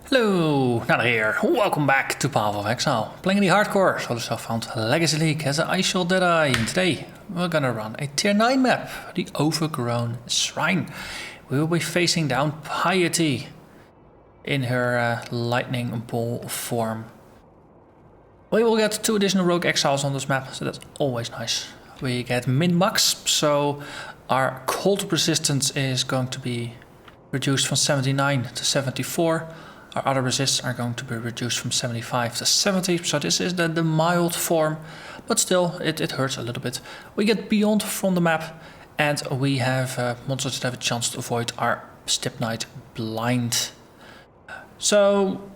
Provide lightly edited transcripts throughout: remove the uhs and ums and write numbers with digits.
Hello, Narnach here. Welcome back to Path of Exile. Playing in the hardcore, so found Legacy League as an Ice Shot Deadeye. And today we're gonna run a tier 9 map, the Overgrown Shrine. We will be facing down Piety in her lightning ball form. We will get 2 additional rogue exiles on this map, so that's always nice. We get min-max, so our cold resistance is going to be reduced from 79 to 74. Our other resists are going to be reduced from 75 to 70, so this is the mild form, but still it hurts a little bit. We get beyond from the map, and we have monsters that have a chance to avoid our Step Knight blind. So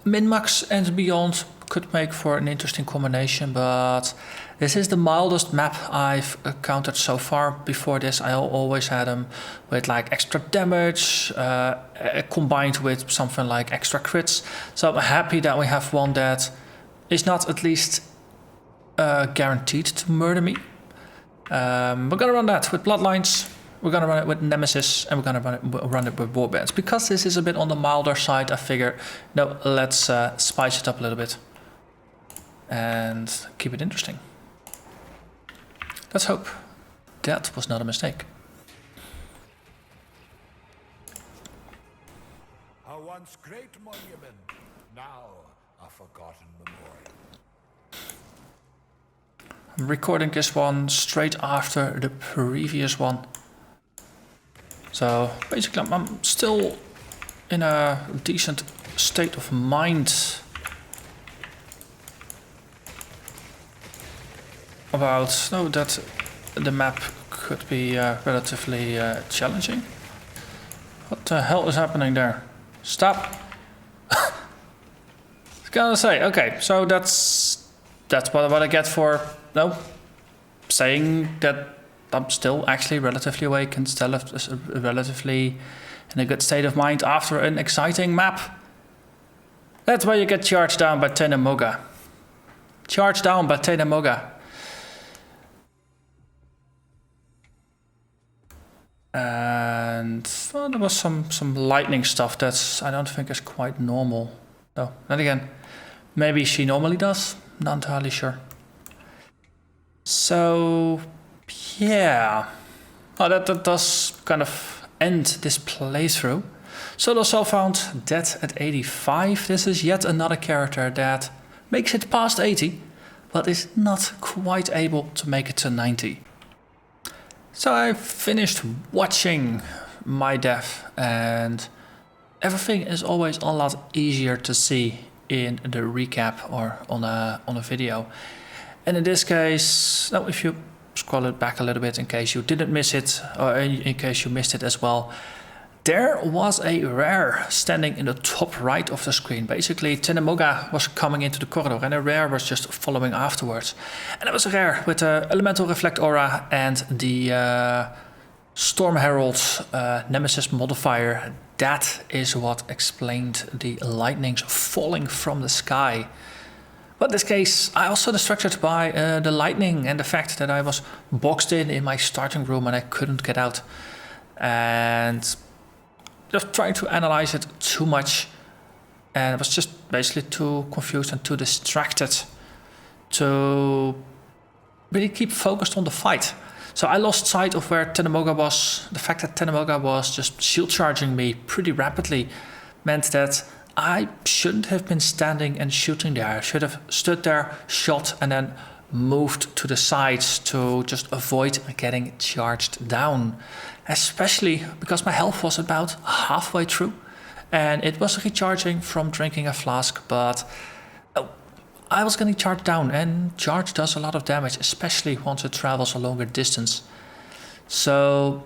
min-max and beyond could make for an interesting combination, but this is the mildest map I've encountered so far. Before this I always had them with like extra damage combined with something like extra crits. So I'm happy that we have one that is not at least guaranteed to murder me. We're gonna run that with Bloodlines, we're gonna run it with Nemesis, and we're gonna run it with Warbands. Because this is a bit on the milder side, I figure, no, let's spice it up a little bit and keep it interesting. Let's hope that was not a mistake. A once great monument, now a forgotten memorial. I'm recording this one straight after the previous one. So basically I'm still in a decent state of mind about that the map could be relatively challenging. What the hell is happening there? Stop! I was gonna say, okay, so that's what I get for saying that I'm still actually relatively awake and still relatively in a good state of mind after an exciting map. That's why you get charged down by Tenemoga. Charged down by Tenemoga. And well, there was some lightning stuff that I don't think is quite normal. No, then again, maybe she normally does. Not entirely sure. So yeah, that does kind of end this playthrough. Solo Self found dead at 85. This is yet another character that makes it past 80, but is not quite able to make it to 90. So I finished watching my death, and everything is always a lot easier to see in the recap or on a video. And in this case, now if you scroll it back a little bit in case you didn't miss it, or in case you missed it as well, there was a rare standing in the top right of the screen. Basically, Tenemoga was coming into the corridor and a rare was just following afterwards. And it was a rare with the Elemental Reflect Aura and the Storm Herald Nemesis modifier. That is what explained the lightnings falling from the sky. But in this case, I also distracted by the lightning and the fact that I was boxed in my starting room and I couldn't get out. And just trying to analyze it too much, and I was just basically too confused and too distracted to really keep focused on the fight. So I lost sight of where Tenemoga was. The fact that Tenemoga was just shield charging me pretty rapidly meant that I shouldn't have been standing and shooting there. I should have stood there, shot, and then moved to the sides to just avoid getting charged down. Especially because my health was about halfway through and it was recharging from drinking a flask, but I was getting charged down, and charge does a lot of damage, especially once it travels a longer distance. So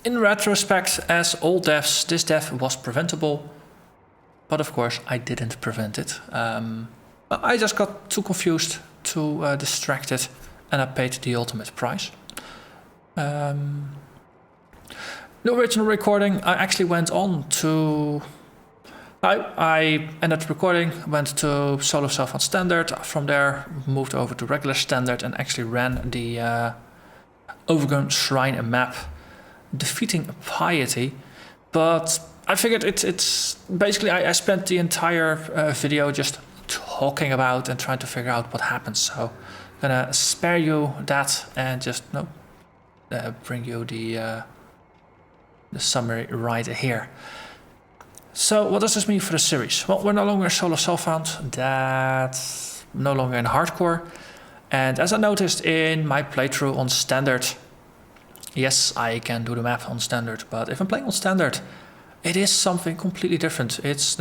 in retrospect, as all deaths, this death was preventable, but of course I didn't prevent it. I just got too confused, too distracted, and I paid the ultimate price. The original recording, I actually went on to... I ended recording, went to Solo Self on Standard, from there moved over to regular Standard and actually ran the Overgrown Shrine map, defeating Piety. But I figured it's basically I spent the entire video just talking about and trying to figure out what happens. So I'm gonna spare you that and just bring you the summary right here. So what does this mean for the series? Well, we're no longer solo self-found, that's no longer in hardcore. And as I noticed in my playthrough on standard, yes, I can do the map on standard, but if I'm playing on standard, it is something completely different. It's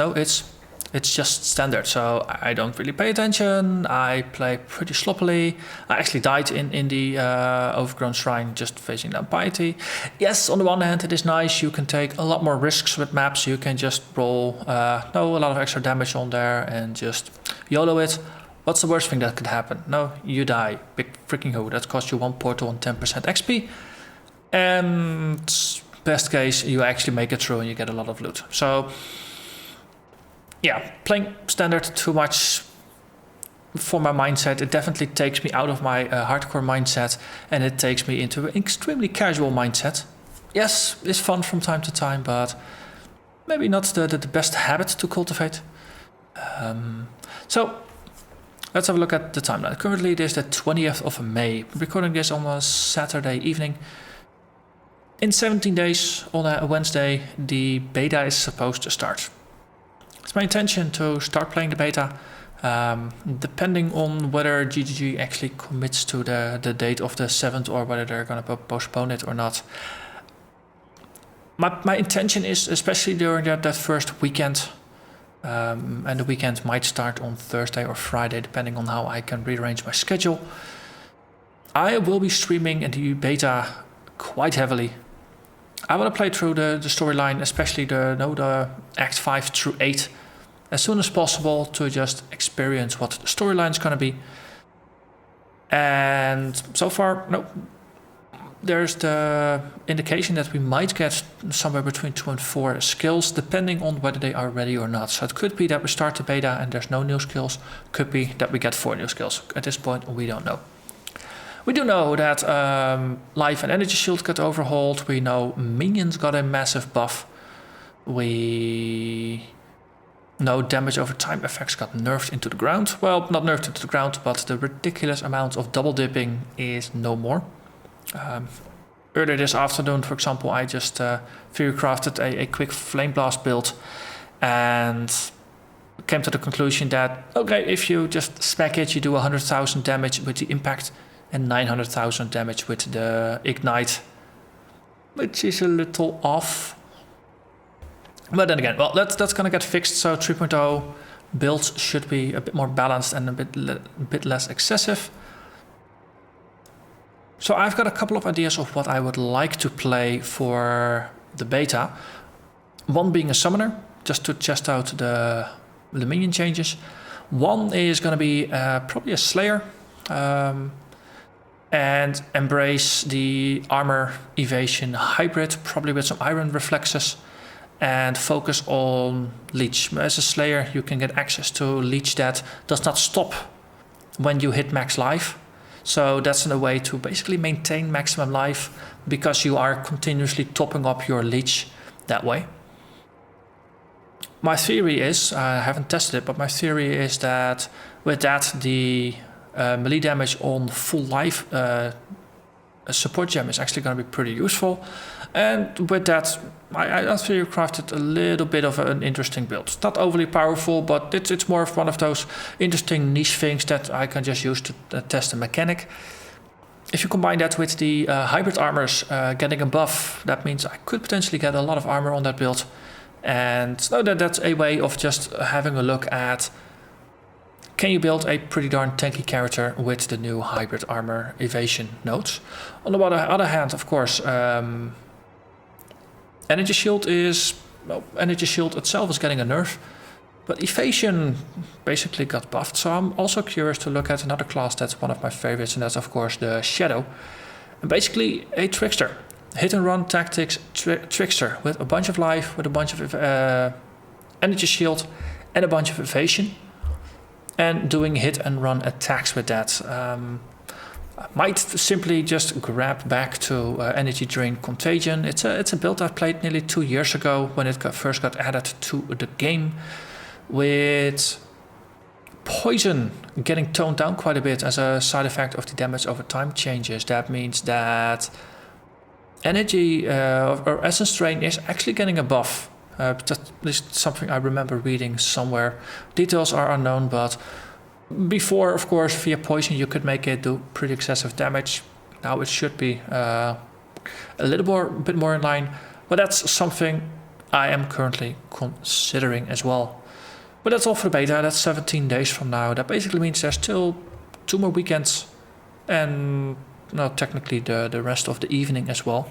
just standard, so I don't really pay attention. I play pretty sloppily. I actually died in the Overgrown Shrine just facing down Piety. Yes, on the one hand, it is nice. You can take a lot more risks with maps. You can just roll a lot of extra damage on there and just YOLO it. What's the worst thing that could happen? No, you die. Big freaking hoo. That costs you 1 portal and 10% XP. And best case, you actually make it through and you get a lot of loot. So yeah, playing standard too much for my mindset. It definitely takes me out of my hardcore mindset and it takes me into an extremely casual mindset. Yes, it's fun from time to time, but maybe not the best habit to cultivate. So let's have a look at the timeline. Currently it is the 20th of May. I'm recording this on a Saturday evening. In 17 days, on a Wednesday, the beta is supposed to start. It's my intention to start playing the beta, depending on whether GGG actually commits to the date of the 7th or whether they're going to postpone it or not. My intention is, especially during that first weekend, and the weekend might start on Thursday or Friday, depending on how I can rearrange my schedule. I will be streaming the beta quite heavily. I want to play through the storyline, especially the Act 5 through 8, as soon as possible to just experience what the storyline is going to be. And so far, no, there's the indication that we might get somewhere between 2 and 4 skills, depending on whether they are ready or not. So it could be that we start the beta and there's no new skills. Could be that we get 4 new skills. At this point, we don't know. We do know that life and energy shield got overhauled. We know minions got a massive buff. We know damage over time effects got nerfed into the ground. Well, not nerfed into the ground, but the ridiculous amount of double dipping is no more. Earlier this afternoon, for example, I just theory crafted a quick flame blast build and came to the conclusion that, okay, if you just spec it, you do 100,000 damage with the impact and 900,000 damage with the ignite, which is a little off. But then again, well, that's gonna get fixed. So 3.0 builds should be a bit more balanced and a bit less excessive. So I've got a couple of ideas of what I would like to play for the beta. One being a summoner, just to test out the minion changes. One is gonna be probably a slayer. And embrace the armor evasion hybrid, probably with some iron reflexes, and focus on leech. As a slayer, you can get access to leech that does not stop when you hit max life. So that's a way to basically maintain maximum life because you are continuously topping up your leech that way. My theory is, I haven't tested it, but my theory is that with that the melee damage on full life a support gem is actually going to be pretty useful, and with that I theory crafted a little bit of an interesting build. It's not overly powerful, but it's more of one of those interesting niche things that I can just use to test the mechanic. If you combine that with the hybrid armors getting a buff, that means I could potentially get a lot of armor on that build, and so that's a way of just having a look at, can you build a pretty darn tanky character with the new hybrid armor evasion nodes? On the other hand, of course, energy shield itself is getting a nerf, but evasion basically got buffed. So I'm also curious to look at another class that's one of my favorites, and that's of course the Shadow. And basically a trickster, hit and run tactics trickster with a bunch of life, with a bunch of energy shield and a bunch of evasion, and doing hit and run attacks with that. might simply just grab back to Energy Drain Contagion. It's a build I played nearly 2 years ago when it first got added to the game, with poison getting toned down quite a bit as a side effect of the damage over time changes. That means that energy or essence drain is actually getting a buff. That's at least something I remember reading somewhere. Details are unknown, but before, of course, via poison you could make it do pretty excessive damage. Now it should be a bit more in line, but that's something I am currently considering as well. But that's all for the beta. That's 17 days from now. That basically means there's still 2 more weekends, and technically the rest of the evening as well.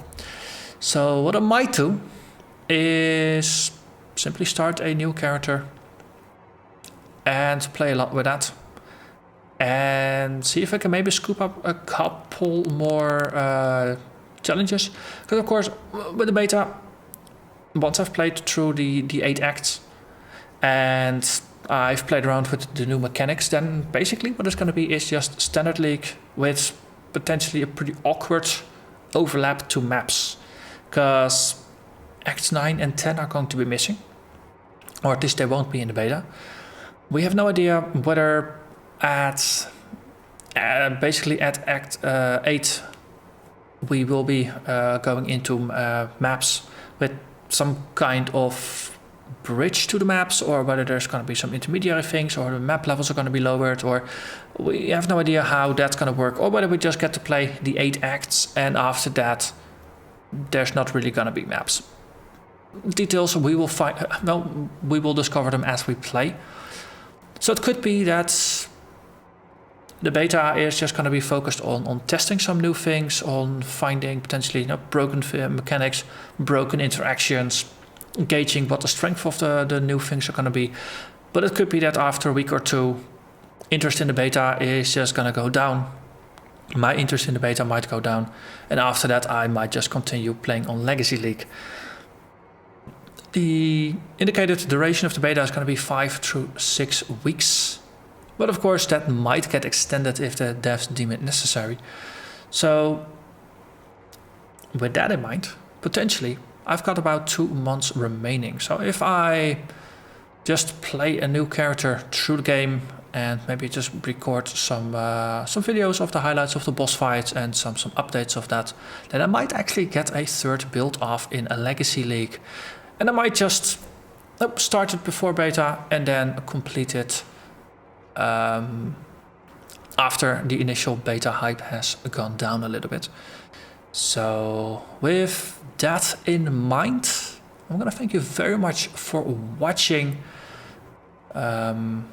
So what I might do is simply start a new character and play a lot with that, and see if I can maybe scoop up a couple more challenges. Because of course, with the beta, once I've played through the 8 acts and I've played around with the new mechanics, then basically what it's going to be is just Standard League with potentially a pretty awkward overlap to maps, because Acts 9 and 10 are going to be missing, or at least they won't be in the beta. We have no idea whether at Act 8 we will be going into maps with some kind of bridge to the maps, or whether there's going to be some intermediary things, or the map levels are going to be lowered, or we have no idea how that's going to work, or whether we just get to play the 8 acts and after that there's not really going to be maps. Details we will find, we will discover them as we play. So it could be that the beta is just going to be focused on testing some new things, on finding potentially broken mechanics, broken interactions, gauging what the strength of the new things are going to be. But it could be that after a week or 2, interest in the beta is just going to go down. My interest in the beta might go down, and after that I might just continue playing on Legacy League. The indicated duration of the beta is going to be 5 through 6 weeks. But of course that might get extended if the devs deem it necessary. So with that in mind, potentially I've got about 2 months remaining. So if I just play a new character through the game and maybe just record some videos of the highlights of the boss fights and some updates of that, then I might actually get a 3rd build off in a Legacy League. And I might just start it before beta and then complete it after the initial beta hype has gone down a little bit. So with that in mind, I'm gonna thank you very much for watching, and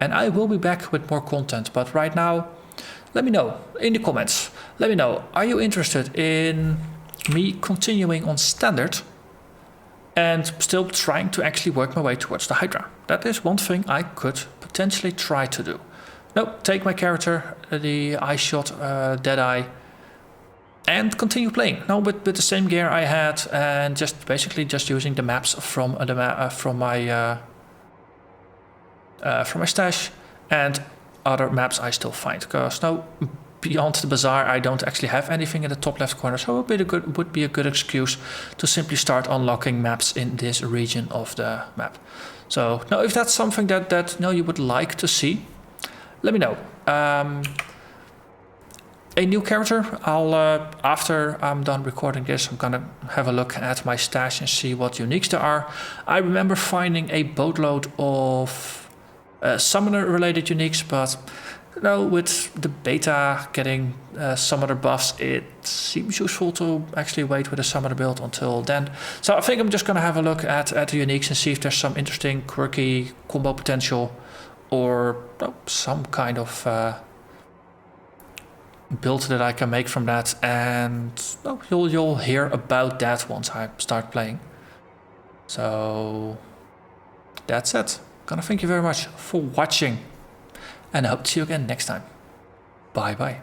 I will be back with more content. But right now, let me know in the comments. Let me know, are you interested in me continuing on Standard and still trying to actually work my way towards the Hydra? That is one thing I could potentially try to do. No, take my character, the Ice Shot Deadeye, and continue playing. Now with the same gear I had, and just basically just using the maps from my stash and other maps I still find. Because now beyond the bazaar I don't actually have anything in the top left corner, so it would be a good excuse to simply start unlocking maps in this region of the map. So now if that's something that you would like to see, let me know. A new character, I'll after I'm done recording this, I'm gonna have a look at my stash and see what uniques there are. I remember finding a boatload of summoner related uniques, but with the beta getting summoner buffs, it seems useful to actually wait with a summoner build until then. So I think I'm just gonna have a look at the uniques and see if there's some interesting quirky combo potential, or some kind of build that I can make from that, and you'll hear about that once I start playing. So that's it. Gonna thank you very much for watching, and I hope to see you again next time. Bye bye.